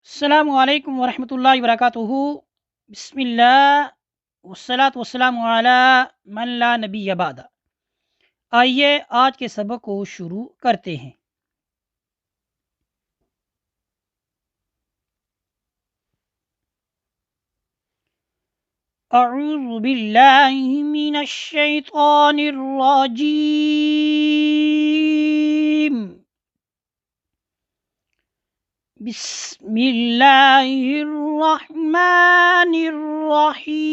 अस्सलामु अलैकुम वरहमतुल्लाहि वबरकातुहू। बिस्मिल्लाह वस्सलातु वस्सलामु अला मन ला नबिय्य बअदा। आइए आज के सबक को शुरू करते हैं। अऊज़ु बिल्लाहि मिनश शैतानिर रजीम। बिस्मिल्लाहिर रहमानिर रहीम।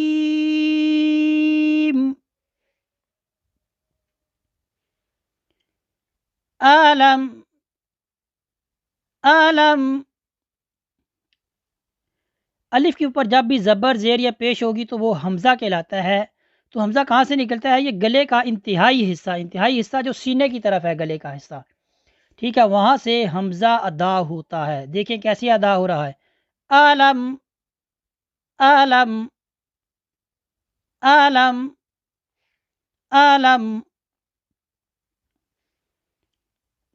अलम अलम अलिफ के ऊपर जब भी ज़बर ज़ेर या पेश होगी तो वो हमज़ा कहलाता है। तो हमज़ा कहाँ से निकलता है? ये गले का इंतहाई हिस्सा जो सीने की तरफ है, गले का हिस्सा, ठीक है, वहाँ से हमज़ा अदा होता है। देखिए कैसे अदा हो रहा है। आलम आलम आलम आलम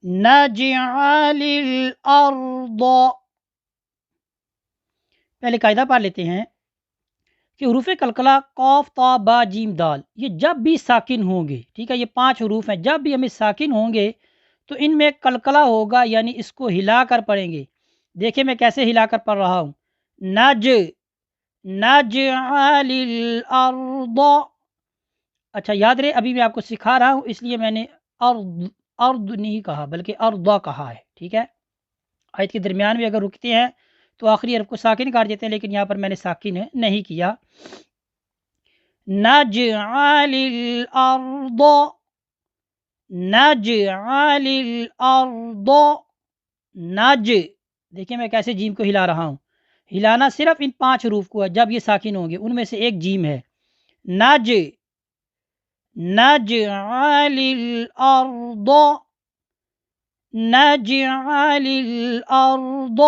नजअलिल अर्द। पहले कायदा पढ़ लेते हैं कि हरूफ कलकला कौफ ता बा जीम दाल ये जब भी साकिन होंगे, ठीक है, ये 5 हरूफ हैं, जब भी हमें साकिन होंगे तो इनमें कलकला होगा, यानी इसको हिलाकर पढ़ेंगे। देखिए मैं कैसे हिलाकर पढ़ रहा हूँ। नज नज अलिल अर्द। अच्छा याद रहे, अभी मैं आपको सिखा रहा हूँ इसलिए मैंने अर्द अर्द नहीं कहा बल्कि अर्दा कहा है, ठीक है। आयत के दरमियान में अगर रुकते हैं तो आखिरी हरफ को साकिन काट देते हैं, लेकिन यहाँ पर मैंने साकिन नहीं किया। नजअलिल अर्द नजअलिल अर्द नज। देखिए मैं कैसे जीम को हिला रहा हूँ। हिलाना सिर्फ इन 5 हरूफ को है, जब ये साकिन होंगे उनमें से एक जीम है। नज नजअलिल अर्द नजअलिल अर्द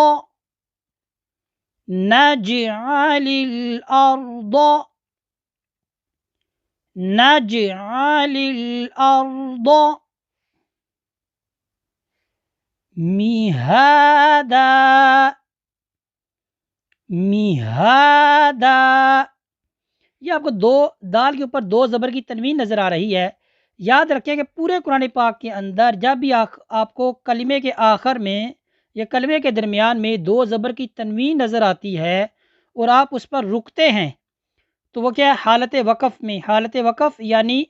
नजअलिल अर्द नजअलिल अर्द मिहादा मिहादा। ये आपको दो दाल के ऊपर 2 ज़बर की तनवीन नज़र आ रही है। याद रखें कि पूरे कुरान पाक के अंदर जब भी आपको कलमे के आखिर में या कलमे के दरमियान में 2 ज़बर की तनवीन नज़र आती है और आप उस पर रुकते हैं तो वो क्या है? हालत वक़फ़ में, हालत वक़फ़ यानी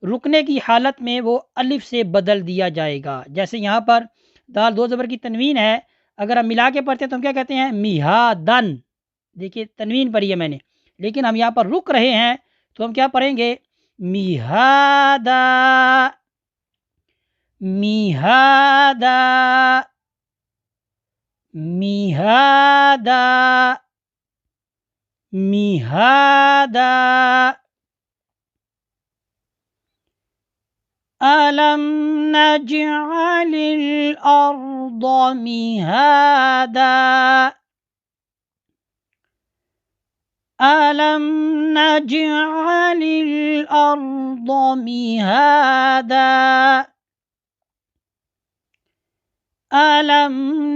रुकने की हालत में वो अलिफ से बदल दिया जाएगा। जैसे यहाँ पर दाल 2 ज़बर की तनवीन है, अगर हम मिला के पढ़ते हैं तो हम क्या कहते हैं? मिहादन। देखिए तनवीन पढ़ी है मैंने, लेकिन हम यहाँ पर रुक रहे हैं तो हम क्या पढ़ेंगे? मिहादा मिहादा मिहादा मिहादा। अलम नजअलिल अर्द मिहादा अलम नजअलिल अर्द मिहादा अलम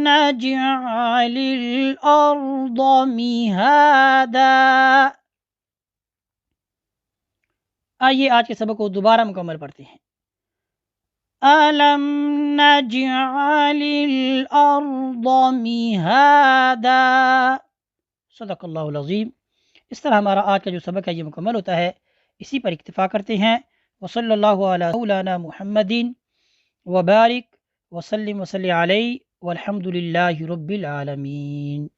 नजअलिल अर्द मिहादा। आइए आज के सबक को दोबारा मुकम्मल पढ़ते हैं। अलम नजअलिल अर्द मिहादा। सदक़ल्लाहुल अज़ीम। इस तरह हमारा आज का जो सबक है ये मुकम्मल होता है। इसी पर इक्तिफ़ा करते हैं। वसल्लल्लाहु अला मौलाना मुहम्मदिन व बारिक वसल्लिम वसल्लि अलैहि वल्हम्दुलिल्लाहि रब्बिल आलमीन।